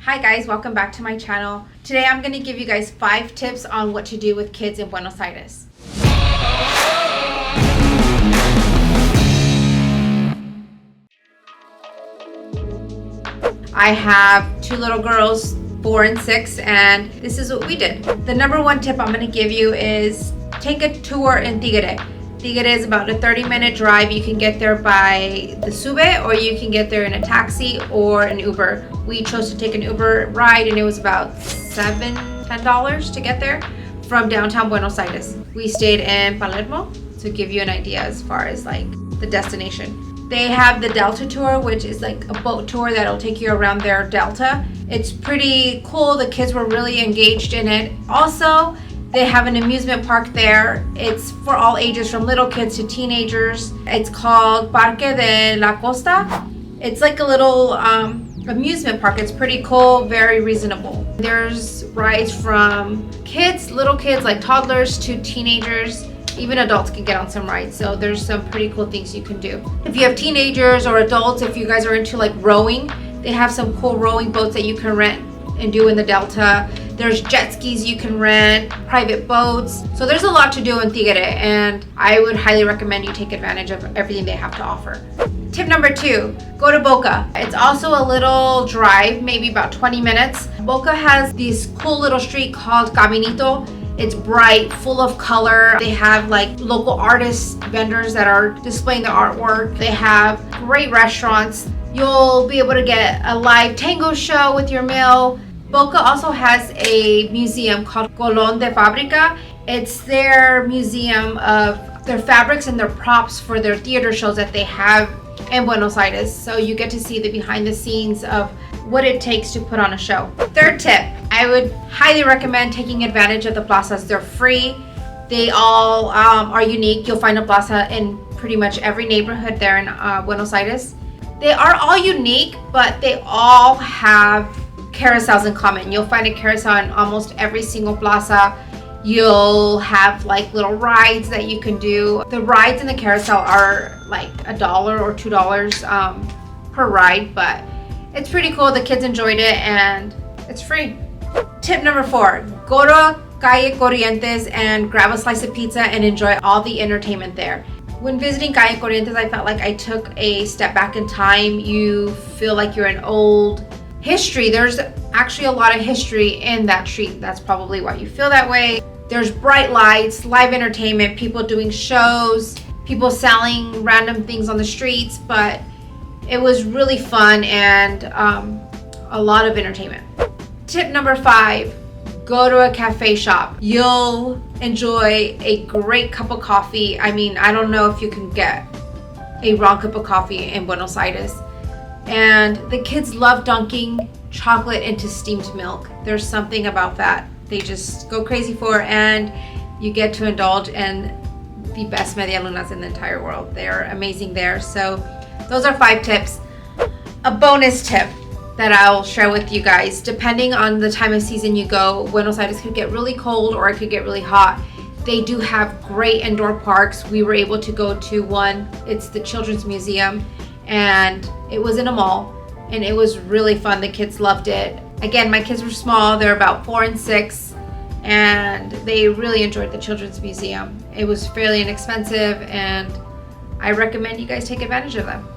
Hi guys, welcome back to my channel. Today I'm going to give you guys 5 tips on what to do with kids in Buenos Aires. I have 2 little girls, 4 and 6, and this is what we did. The number 1 tip I'm going to give you is take a tour in Tigre. Tigre is about a 30-minute drive. You can get there by the Sube, or you can get there in a taxi or an Uber. We chose to take an Uber ride, and it was about $10 to get there from downtown Buenos Aires. We stayed in Palermo to give you an idea as far as like the destination. They have the Delta tour, which is like a boat tour that'll take you around their Delta. It's pretty cool. The kids were really engaged in it. Also, they have an amusement park there. It's for all ages, from little kids to teenagers. It's called Parque de la Costa. It's like a little amusement park. It's pretty cool, very reasonable. There's rides from kids, little kids like toddlers, to teenagers. Even adults can get on some rides, so there's some pretty cool things you can do. If you have teenagers or adults, if you guys are into like rowing, they have some cool rowing boats that you can rent and do in the Delta. There's jet skis you can rent, private boats. So there's a lot to do in Tigre, and I would highly recommend you take advantage of everything they have to offer. Tip number 2, go to Boca. It's also a little drive, maybe about 20 minutes. Boca has this cool little street called Caminito. It's bright, full of color. They have like local artists, vendors that are displaying their artwork. They have great restaurants. You'll be able to get a live tango show with your meal. Boca also has a museum called Colón de Fábrica. It's their museum of their fabrics and their props for their theater shows that they have in Buenos Aires. So you get to see the behind the scenes of what it takes to put on a show. 3rd tip, I would highly recommend taking advantage of the plazas. They're free. They all are unique. You'll find a plaza in pretty much every neighborhood there in Buenos Aires. They are all unique, but they all have carousels in common. You'll find a carousel in almost every single plaza. You'll have like little rides that you can do. The rides in the carousel are like $1 or $2 per ride, but it's pretty cool. The kids enjoyed it and it's free. Tip number 4, go to Calle Corrientes and grab a slice of pizza and enjoy all the entertainment there. When visiting Calle Corrientes, I felt like I took a step back in time. You feel like you're in old history. There's actually a lot of history in that street. That's probably why you feel that way. There's bright lights, live entertainment, people doing shows, people selling random things on the streets, but it was really fun and a lot of entertainment. Tip number 5, go to a cafe shop. You'll enjoy a great cup of coffee. I mean, I don't know if you can get a wrong cup of coffee in Buenos Aires. And the kids love dunking chocolate into steamed milk. There's something about that they just go crazy for, and you get to indulge in the best media lunas in the entire world. They're amazing there. So those are 5 tips. A bonus tip that I'll share with you guys, depending on the time of season you go, Buenos Aires could get really cold or it could get really hot. They do have great indoor parks. We were able to go to one. It's the Children's Museum, and it was in a mall, and it was really fun. The kids loved it. Again, my kids were small. They're about 4 and 6, and they really enjoyed the Children's Museum. It was fairly inexpensive, and I recommend you guys take advantage of them.